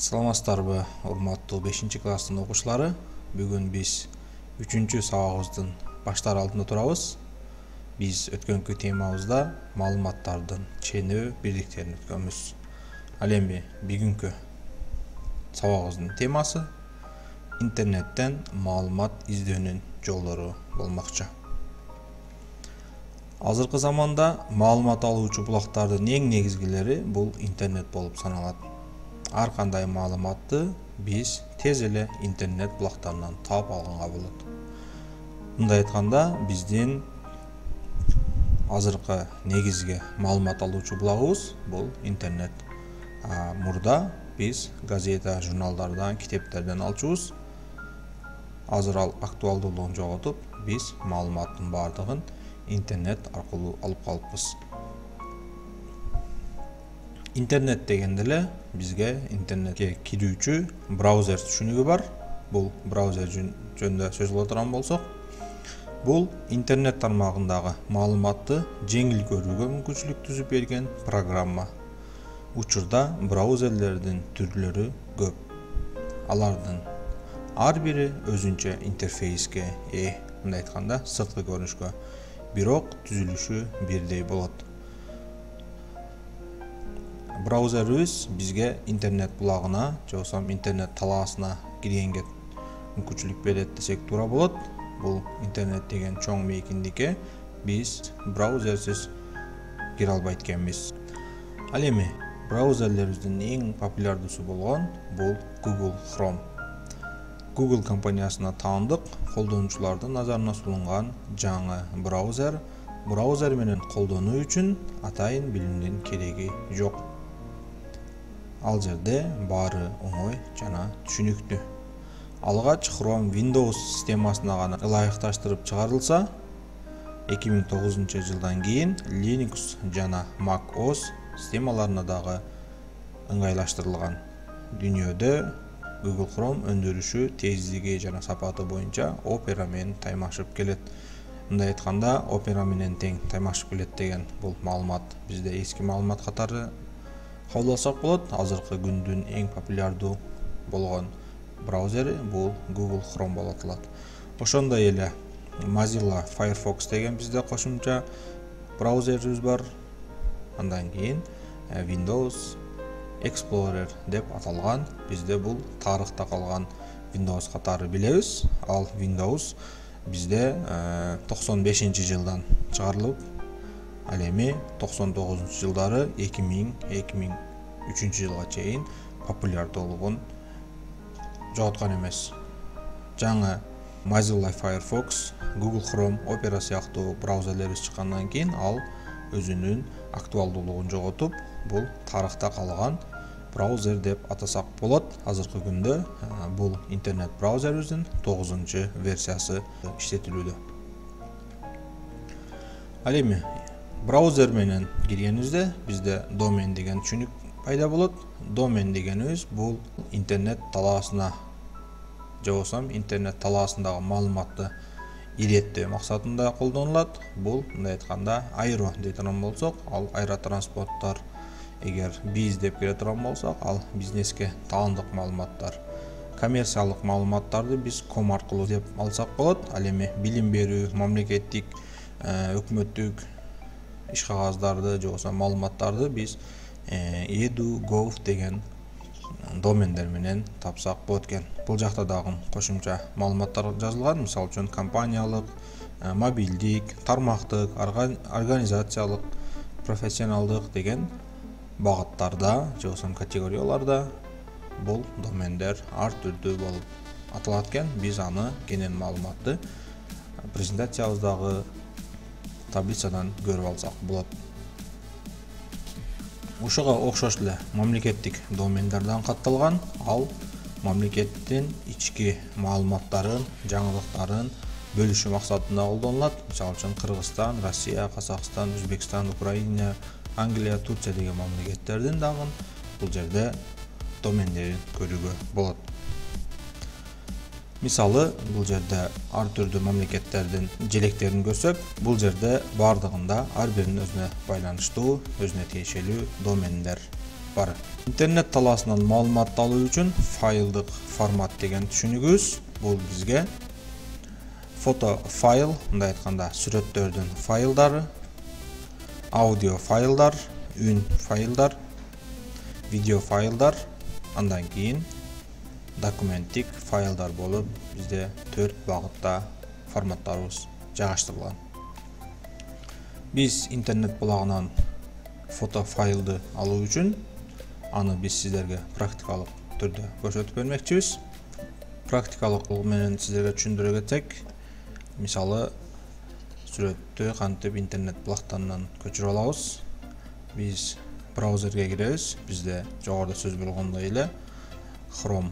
Саламатсыздарбы, урматтуу 5-класстын окуучулары. Бүгүн биз 3-сабагыбыздын баштар алдында турабыз. Биз өткөнкү темабызда маалыматтардын ченөө бирдиктерин өткөнбүз. Ал эми бүгүнкү сабагыбыздын темасы интернеттен маалымат издөөнүн жолдору болмокчу. Азыркы заманда маалымат алуучу булактардын эң негизгилери бул интернет болуп саналат. Ар кандай маалыматты биз тез эле интернет булактарынан таап алганга болот. Мындай айтканда, биздин азыркы негизги маалымат алуучу булагыбыз бул интернет. Мурда биз газета, журналдардан, китептерден алчубуз. Азыр ал актуалдуулугун жоготуп, биз маалыматтын бардыгын интернет аркылуу алып калыппыз. Интернет дегенде эле бизге интернетке кирүүчү браузер түшүнүгү бар. Бул браузер жөнүндө сөз кыла турган болсок, бул интернет тармагындагы маалыматты жеңил көрүүгө мүмкүнчүлүк түзүп берген программа. Учурда браузерлердин түрлөрү көп. Алардын ар бири өзүнчө интерфейске ээ, мындай айтканда, сырткы көрүнүшкө, бирок түзүлүшү бирдей болот. Браузерибиз бизге интернет булагына, же болбосо интернет талаасына киргенге мүмкүнчүлүк берет десек туура болот. Бул интернет деген чоң мейкиндикке биз браузерсиз кире албайт экенбиз. Ал эми браузерлерибиздин эң популярдуусу болгон бул Google Chrome. Google компаниясына таандык колдонуучулардын назарына сулунган жаңы браузер. Браузер менен колдонуу үчүн атайын билимдин кереги жок. Ал жерде баары оңой жана түшүнүктүү. Алгач Chrome Windows системасына гана ылайыкташтырып чыгарылса, 2009 жылдан кийин Linux жана Mac OS системаларына дагы ыңгайлаштырылган. Дүйнөдө Google Chrome өндүрүшү, тездиги жана сапаты боюнча Opera менен таймашып келет. Мындай айтканда, Opera менен тең таймашып келет деген бул маалымат бизде эски маалымат катары кабыл болот. Азыркы күндүн эң популярдуу болгон браузери бул Google Chrome болуп аталат. Ошондой эле Mozilla Firefox деген бизде кошумча браузерибиз бар. Андан кийин Windows Explorer деп аталган, бизде бул тарыхта калган Windows катары билебиз. Ал Windows бизде 95-жылдан чыгарылып, ал эми 99-жылдары 2000-2003 жылга чейин популярдуулугун жоготкон эмес. Жаңы Mozilla Firefox, Google Chrome, Opera сыяктуу браузерлер чыккандан кийин ал өзүнүн актуалдуулугун жоготуп, бул тарыхта калган браузер деп атасак болот. Азыркы күндө бул интернет браузерибиздин 9-версиясы иштетилүүдө. Ал эми браузер менен киргенибизде бизде домен деген түшүнүк пайда болот. Домен дегенибиз бул интернет талаасына, же болбосо интернет талаасындагы маалыматты иреттөө максатында колдонулат. Бул мындай айтканда аэро дей турган болсок, ал аэротранспорттор. Эгер биз деп келе турган болсок, ал бизнеске таандык маалыматтар. Коммерциялык маалыматтарды биз ком аркылуу деп алсак болот. Ал эми билим берүү, мамлекеттик, өкмөттүк иш кагаздарды, же болбосо маалыматтарды биз edu.gov деген домендер менен тапсак болот экен. Бул жакта дагы кошумча маалыматтар жазылган. Мисалы үчүн компаниялык, мобилдик, тармактык, организациялык, профессионалдык деген багыттарда, же болбосо категорияларда бул домендер ар түрдүү болуп аталат экен. Биз аны кенен маалыматты презентациябыздагы таблицадан көрүп алсак болот. Ушуга окшош эле мамлекеттик домендерден катталган. Ал мамлекеттин ички маалыматтарын, жаңылыктарын бөлүшүү максатында колдонулат. Мисалы үчүн Кыргызстан, Россия, Казакстан, Өзбекстан, Украина, Англия, Турция деген мамлекеттердин дагы бул жерде домендерин көрүүгө болот. Мисалы, бул жерде ар түрдүү мамлекеттердин желектерин көрсөк, бул жерде бардыгында ар биринин өзүнө байланыштуу, өзүнө тиешелүү домендер бар. Интернет талаасынан маалымат алуу үчүн файлдык формат деген түшүнүгүбүз. Бул бизге фото файл, мындай айтканда сүрөттөрдүн файлдары, аудио файлдар, үн файлдар, видео файлдар, андан кийин документтик файлдар болуп, бизде 4 багытта форматтарыбыз жайгаштырылган. Биз интернет булагынан фото файлды алуу үчүн аны биз сиздерге практикалык түрдө көрсөтүп бермекчибиз. Практикалык менен сиздерге түшүндүрө кетсек, мисалы сүрөттү кантип интернет булактарынан көчүрүп алабыз. Биз браузерге киребиз. Бизде жогоруда сөз болгондой эле Chrome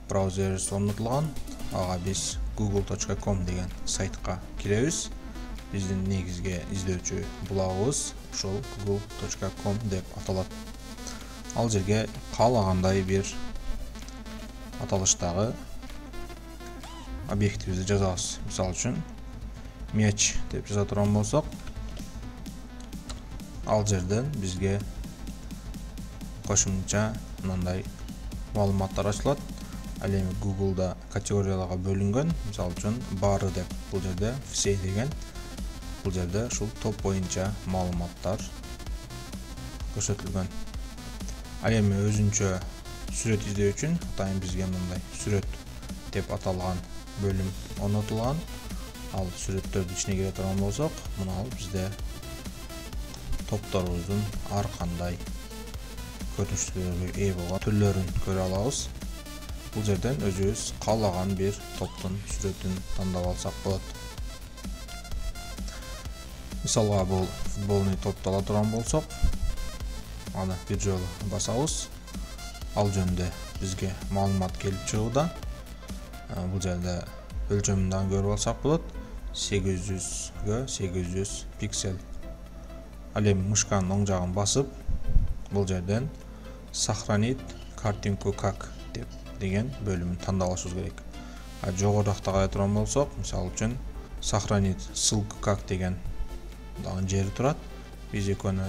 браузер орнотулган. Ага биз google.com деген сайтка киребиз. Биздин негизги издөөчү булагыбыз ошол google.com деп аталат. Ал жерге каалагандай бир аталыштагы объектибизди жазабыз. Мисалы үчүн мяч деп жаза турган болсок, ал жерден бизге кошумча мындай маалыматтар ачылат. Ал эми Google'да категорияларга бөлүнгөн. Мисалы үчүн бары деп бул жерде все деген. Бул жерде ушул топ боюнча маалыматтар көрсөтүлгөн. Ал эми өзүнчө сүрөт издөө үчүн атайын бизге мындай сүрөт деп аталган бөлүм орнотулган. Ал сүрөттөрдүн ичине кире турган болсок, мына ал бизде топторубуздун ар кандай көрүнүштөргө ээ болгон түрлөрүн көрө алабыз. Бул жерден өзүбүз каалаган бир топтун сүрөтүн тандап алсак болот. Мисалга бул футболный топду ала турган болсок, аны бир жолу басабыз. Ал жөнүндө бизге маалымат келип чыгууда. Бул жерде өлчөмүн дагы көрүп алсак болот. 800 800 пиксель. Ал эми мышканын оң жагын басып, бул жерден сохранить картинку как деген бөлүмүн тандап алышыбыз керек. Жогоруракта карай турган болсок, мисалы үчүн сохранить ссылку как деген дагы жери турат. Биз экөөнү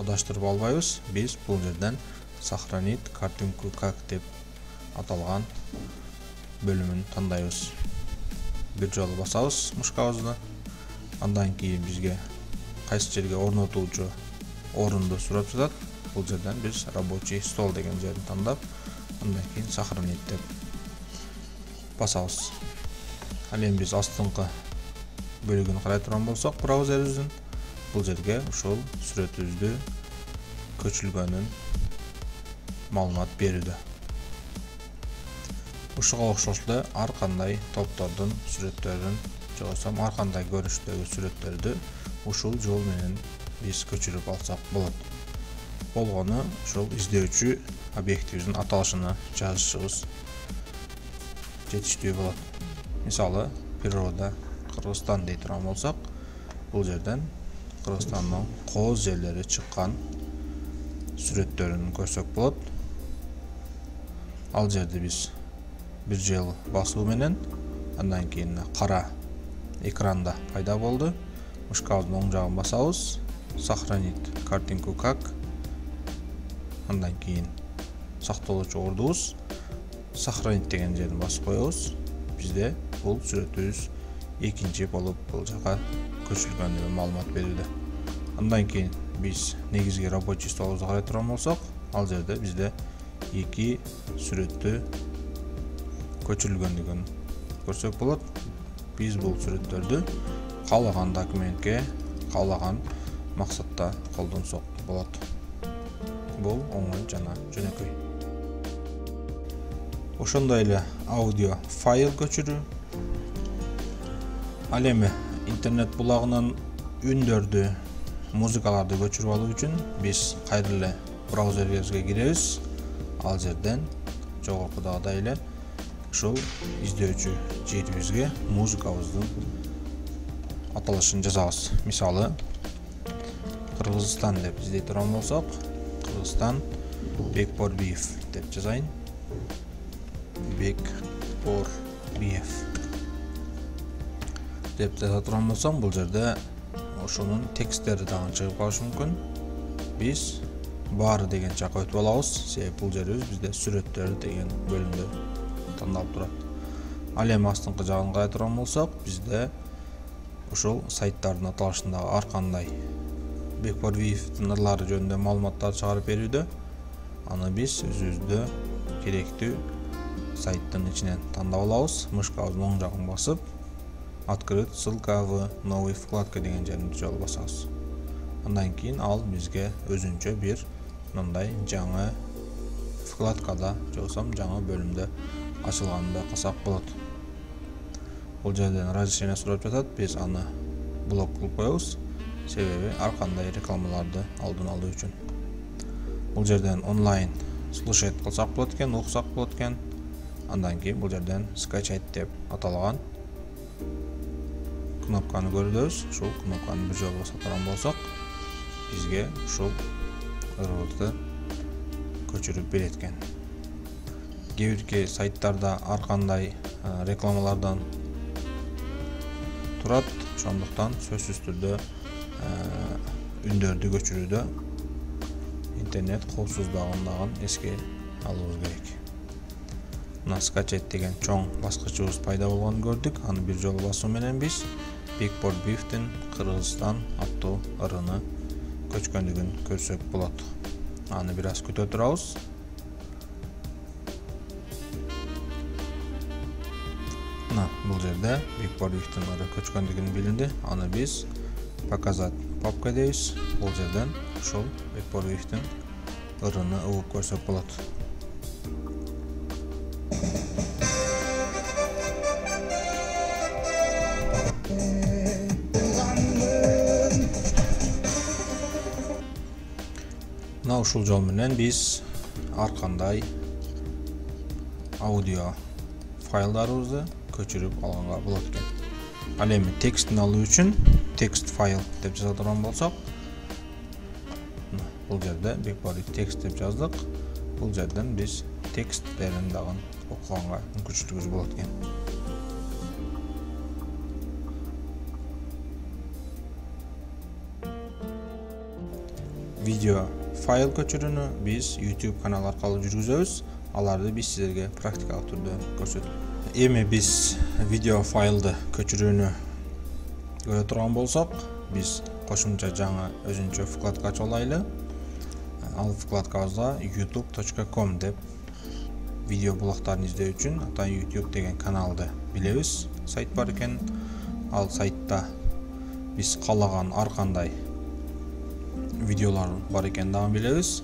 адаштырып албайбыз. Биз бул жерден сохранить картинку как деп аталган бөлүмүн тандайбыз. Бир жолу басабыз мышкабызды. Андан кийин бизге кайсы жерге орнотуучу орунду сурап жатат. Бул жерден биз рабочий стол деген жерди тандап, андан кийин сохранить деп басабыз. Ал эми биз астыңкы бөлүгүн карай турган болсок, браузерибиздин бул жерге ушул сүрөтүбүздү көчүрүлгөнүн маалымат берүүдө. Ушуга окшош эле ар кандай топтордун сүрөттөрүн, жоксом ар кандай көрүнүштөгү сүрөттөрдү ушул жол менен биз көчүрүп алсак болот. Болгону ушул издөөчү объектибиздин аталышына жазышыбыз жетиштүү болот. Мисалы, природа Кыргызстан дей турган болсок, бул жерден Кыргызстандын кооз жерлери чыккан сүрөттөрүн көрсөк болот. Ал жерди биз бир жыл басуу менен андан кийин кара экранда пайда болду. Мышкабыздын оң жагын басабыз, сохранить картинку как, андан кийин сакталуучу ордубуз сохранить деген жерин басып коебуз. Бизде бул сүрөтүбүз экинчи болуп бул жака көчүрүлгөнүгүн маалымат берүүдө. Андан кийин биз негизги рабочий столубузду карай турган болсок, ал жерде бизде эки сүрөттү көчүрүлгөндүгүн көрсөк болот. Биз бул сүрөттөрдү каалаган документке, каалаган максатта колдонсок болот. Бул оңой жана жөнөкөй. Ошондой эле аудио файл көчүрүү. Ал эми интернет булагынан үндөрдү, музыкаларды көчүрүп алуу үчүн биз кайра эле браузерибизге киребиз. Ал жерден жогоркудагыдай эле ушул издөөчү жерибизге музыкабыздын аталышын жазабыз. Мисалы, Кыргызстан деп издей турган болсок, Кыргызстан Бекборбиев деп жазайын. Бекборбиев деп жаза турган болсом, бул жерде ошонун тексттери дагы чыгып калышы мүмкүн. Биз бары деген жакка өтүп алабыз. Себеби бул жерибиз бизде сүрөттөр деген бөлүмдө тандалып турат. Ал эми астыңкы жагын карай турган болсок, бизде ушул сайттардын аталышындагы ар кандай Бекбарбиевдин ырлары жөнүндө маалыматтар чыгарып берүүдө. Аны биз өзүбүздө керектүү сайттын ичинен тандап алабыз. Мышкабыздын оң жагын басып, открыть ссылка в новый вкладка деген жерин жол басабыз. Андан кийин ал бизге өзүнчө бир мындай жаңы вкладкада, жоксом жаңы бөлүмдө ачылганын байкасак болот. Бул жерден разрешение сурап жатат, биз аны блок кылып коебуз. Себеби ар кандай рекламаларды алдын алуу үчүн. Бул жерден онлайн слушать кылсак болот экен, уксак болот экен. Андан кийин бул жерден скачать деп аталган кнопканы көрөбүз. Ушул кнопканы бир жолу баса турган болсок, бизге ушул ырыбызды көчүрүп берет экен. Кээ бирки сайттарда ар кандай рекламалардан турат, ошондуктан сөзсүз түрдө үндөрдү көчүрүүдө интернет коопсуздугун эске алуубуз керек. Мына скачать деген чоң баскычыбыз пайда болгонун көрдүк. Аны бир жолу басуу менен биз Бекбарбиевдин Кыргызстан аттуу ырыны көчкөндүгүн көрсөк болот. Аны бир аз күтө турабыз. Мына бул жерде Бекбарбиевдин ыры көчкөндүгүн билинди. Аны биз показать папка дейбиз. Бул жерден ушул Бекбарбиевдин ырыны угуп көрсөк болот. Мына ушул жол менен биз ар кандай аудио файлдарыбызды көчүрүп алганга болот экен. Ал эми текстин алуу үчүн текст файл деп жаза турган болсок, бул жерде Бекбарбиев текст деп жаздык. Бул жерден биз тексттерин дагы окуганга мүмкүнчүлүгүбүз болот экен. Видео файл көчүрүүнү биз YouTube канал аркылуу жүргүзөбүз. Аларды биз силерге практикалык түрдө көрсөтөбүз. Эми биз видео файлды көчүрүүнү көрө турган болсок, биз кошумча жаңы өзүнчө вкладка ачып алайлы. Ал вкладкабызда youtube.com деп видео блоктарын издөө үчүн ата YouTube деген каналды билебиз. Сайт бар экен. Ал сайтта биз каалаган ар кандай видеолар бар экен дагы билебиз.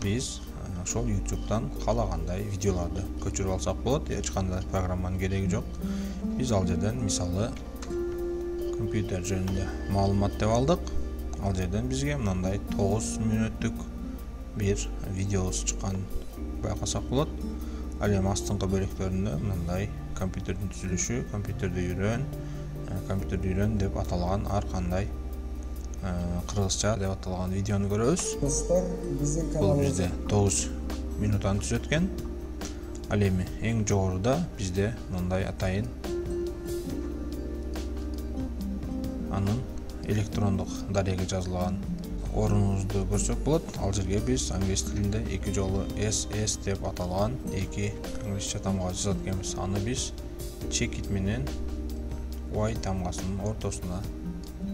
Биз ошол YouTube'дан каалагандай видеоларды көчүрүп алсак болот. Эч кандай программанын кереги жок. Биз ал жерден мисалы компьютер жөнүндө маалымат деп алдык. Ал жерден бизге мындай 9 мүнөттүк бир видеобуз чыкканын байкасак болот. Ал эми астыңкы бөлүктөрүндө мындай компьютердин түзүлүшү, компьютерди үйрөн деп аталган ар кандай кыргызча деп аталган видеону көрөбүз. Бул бизде 9 минуттан түзөт экен. Ал эми эң жогоруда бизде мындай атайын анын электрондук дареги жазылган орунубузду көрсөк болот. Ал жерге биз англис тилинде 2 жолу SS деп аталган 2 англисче тамга жазат экенбиз. Аны биз чекит менен Y тамгасынын ортосуна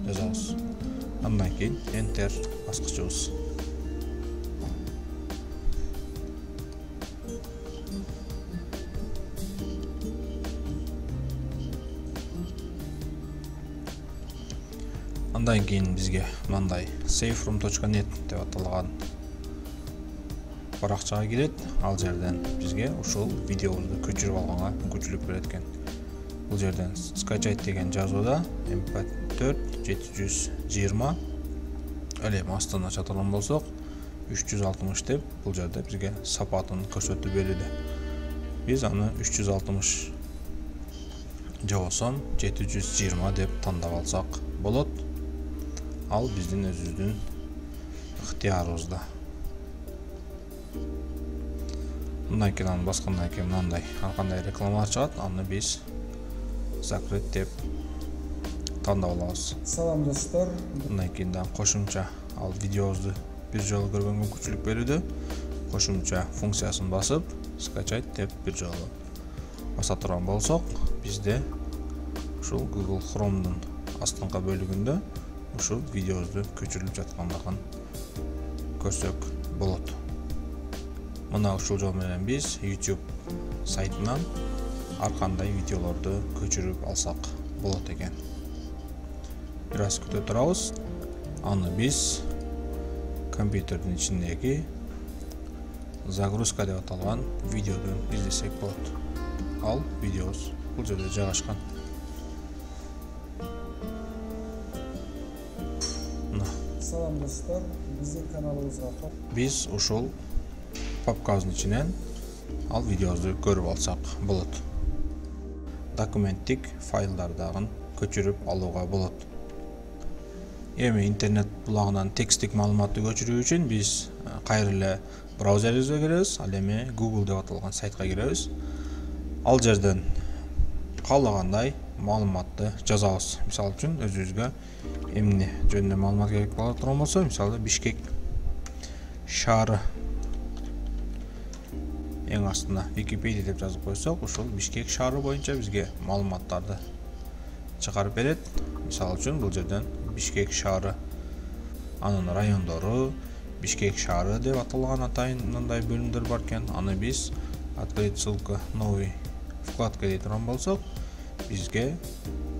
жазабыз. Андан кийин Enter баскычыбыз. Андан кийин бизге мындай savefrom.net деп аталган баракчага кирет. Ал жерден бизге ушул видеобузду көчүрүп алганга мүмкүнчүлүк берет экен. Бул жерден скачать деген жазууда mp4 720 ал эми астын ача турган болсок 360 деп бул жерде бизге сапатын көрсөтүп берүүдө. Биз аны 360 жобосом 720 деп тандап алсак болот. Ал биздин өзүбүздүн ыктыярыбызда. Мындан кийин аны баскандан кийин мындай ар кандай рекламалар чыгат. Аны биз закрыть деп тандап алабыз. Салам достор. Мындан кийин да кошумча ал видеобузду бир жолу көргөнгө мүмкүнчүлүк берүүдө. Кошумча функциясын басып, скачать деп бир жолу баса турган болсок, бизде ушул Google Chrome'дун астыңкы бөлүгүндө ушул видеобузду көчүрүлүп жаткандыгын көрсөк болот. Мына ушул жол менен биз YouTube сайтынан ар кандай видеолорду көчүрүп алсак болот экен. Бир аз күтө турабыз. Аны биз компьютердин ичиндеги загрузка деп аталган видеодон издесек болот. Ал видеобуз бул жерде жайгашкан. Салам достор, биздин каналыбызга биз ушул папкабыздын ичинен ал видеобузду көрүп алсак болот. Документтик файлдардагы көчүрүп алууга болот. Эми интернет булагынан текстик маалыматты көчүрүү үчүн биз кайра эле браузерибизге киребиз, ал эми Google деп аталган сайтка киребиз. Ал жерден каалагандай маалыматты жазабыз. Мисалы үчүн өзүбүзгө эмне жөнүндө маалымат керек боло турган болсо, мисалы Бишкек шаары эң астына Wikipedia деп жазып койсок, ушул Бишкек шаары боюнча бизге маалыматтарды чыгарып берет. Мисалы үчүн бул жерден Бишкек шаары, анын райондору, Бишкек шаары деп аталган атайындай бөлүмдөр бар экен. Аны биз открыть ссылку новый вкладка дей турган болсок, бизге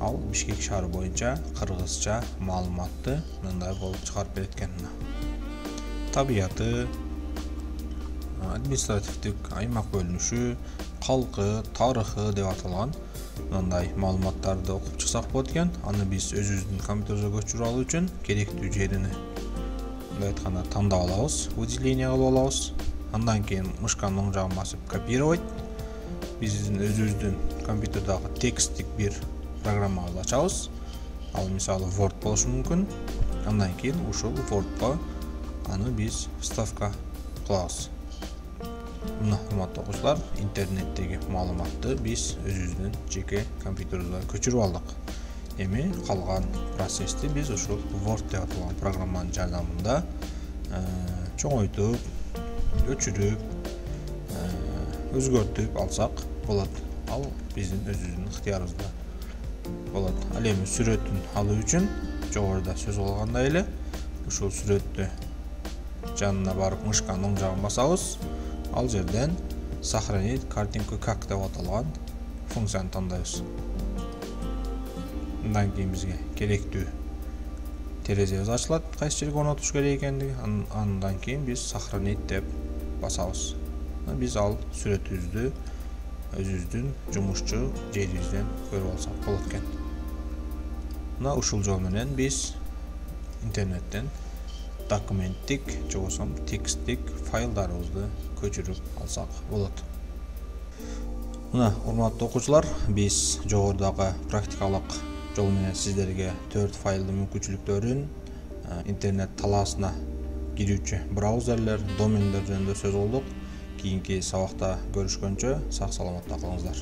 ал Бишкек шаары боюнча кыргызча маалыматты мындай болуп чыгарып берет экен. Табияты, административдик аймак бөлүнүшү, калкы, тарыхы деп аталган мындай маалыматтарды окуп чыксак болот экен. Аны биз өзүбүздүн компьютерге көчүрүп алуу үчүн керектүү жерини мындай айтканда тандап алабыз, выделение кылып алабыз. Андан кийин мышканын оң жагын басып копировать. Биздин өзүбүздүн компьютердагы тексттик бир программабызды ачабыз. Ал мисалы Word болушу мүмкүн. Андан кийин ушул Word'га аны биз вставка кылабыз. Мына урматтуу окуучулар, интернеттеги маалыматты биз өзүбүздүн жеке компьютерибизге көчүрүп алдык. Эми калган процессти биз ушул Word деп аталган программанын жардамында чоңойтуп, өчүрүп, өзгөртүп алсак болот. Ал биздин өзүбүздүн ыктыярыбызда болот. Ал эми сүрөтүн алуу үчүн жогоруда сөз кылгандай эле ушул сүрөттү жанына барып мышканын оң жагын басабыз. Ал жерден сохранить картинку как деп аталган функцияны тандайбыз. Андан кийин бизге керектүү терезебиз ачылат, кайсы жерге орнотуш керек экендиги. Андан кийин биз сохранить деп басабыз. Биз ал сүрөтүбүздү өзүбүздүн жумушчу жерибизден көрүп алсак болот экен. Мына ушул жол менен биз интернеттен документтик же болбосо тексттик файлдарыбызды көчүрүп алсак болот. Мына урматтуу окуучулар, биз жогорудагы практикалык жол менен сиздерге 4 файлдын мүмкүнчүлүктөрүн, интернет талаасына кирүүчү браузерлер, домендер жөнүндө сөз кылдык. Кийинки сабакта көрүшкөнчө сак саламатта калыңыздар.